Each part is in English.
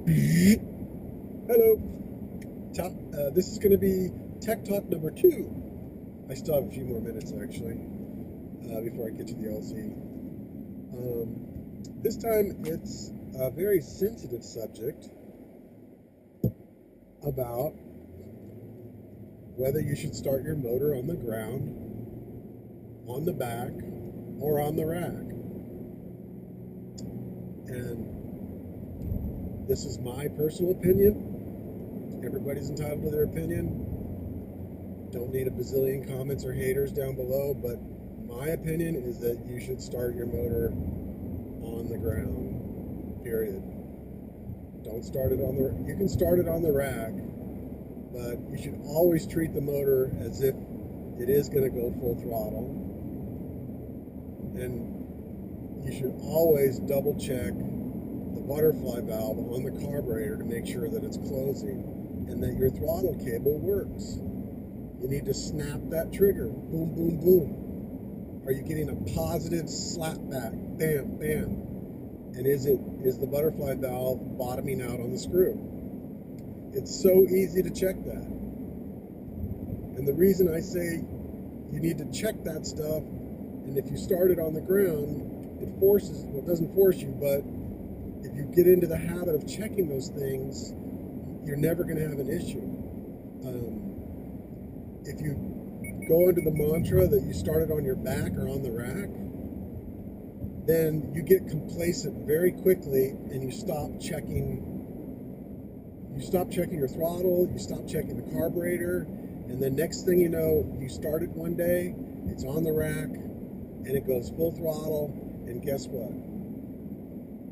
Hello. This is going to be Tech Talk number 2. I still have a few more minutes actually before I get to the LZ. This time it's a very sensitive subject about whether you should start your motor on the ground, on the back, or on the rack. And this is my personal opinion. Everybody's entitled to their opinion. Don't need a bazillion comments or haters down below, but my opinion is that you should start your motor on the ground, period. Don't start it on the, you can start it on the rack, but you should always treat the motor as if it is going to go full throttle. And you should always double check the butterfly valve on the carburetor to make sure that it's closing and that your throttle cable works. You need to snap that trigger. Boom, boom, boom. Are you getting a positive slap back? Bam, bam. And is the butterfly valve bottoming out on the screw? It's so easy to check that. And the reason I say you need to check that stuff, and if you start it on the ground, it forces, well, it doesn't force you, but if you get into the habit of checking those things, you're never going to have an issue. If you go into the mantra that you started on your back or on the rack, then you get complacent very quickly and you stop checking your throttle, you stop checking the carburetor, and then next thing you know, you start it one day, it's on the rack, and it goes full throttle, and guess what?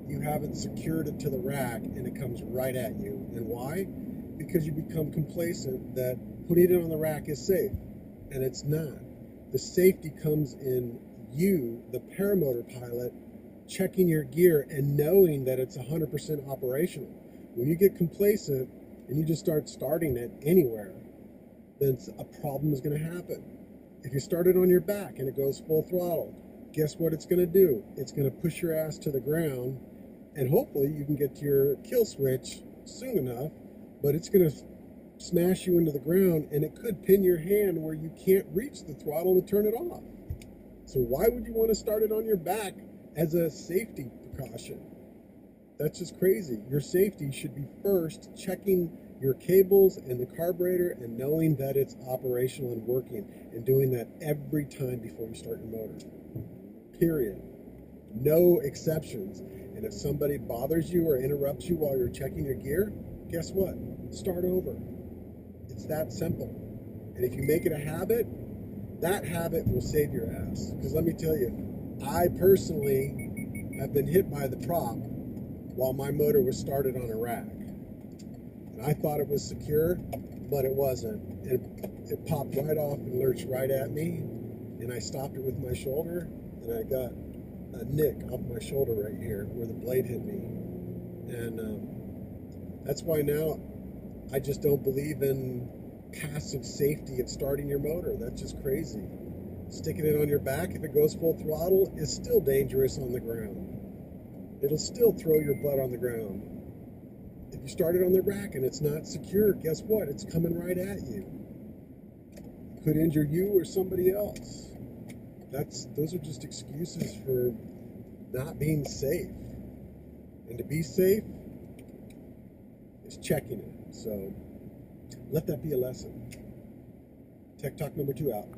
You haven't secured it to the rack, and it comes right at you. And why? Because you become complacent that putting it on the rack is safe, and it's not. The safety comes in you, the paramotor pilot, checking your gear and knowing that it's 100% operational. When you get complacent and you just start starting it anywhere, then a problem is going to happen. If you start it on your back and it goes full throttle, guess what it's going to do? It's going to push your ass to the ground, and hopefully you can get to your kill switch soon enough, but it's going to smash you into the ground, and it could pin your hand where you can't reach the throttle to turn it off. So why would you want to start it on your back as a safety precaution? That's just crazy. Your safety should be first checking your cables and the carburetor and knowing that it's operational and working, and doing that every time before you start your motor. Period. No exceptions. And if somebody bothers you or interrupts you while you're checking your gear, guess what? Start over. It's that simple. And if you make it a habit, that habit will save your ass. Because let me tell you, I personally have been hit by the prop while my motor was started on a rack. And I thought it was secure, but it wasn't. It popped right off and lurched right at me. And I stopped it with my shoulder, and I got a nick off my shoulder right here where the blade hit me. And that's why now I just don't believe in passive safety of starting your motor. That's just crazy. Sticking it on your back, if it goes full throttle, is still dangerous on the ground. It'll still throw your butt on the ground. If you start it on the rack and it's not secure, guess what? It's coming right at you. It could injure you or somebody else. Those are just excuses for not being safe. And to be safe is checking it. So let that be a lesson. Tech Talk number 2 out.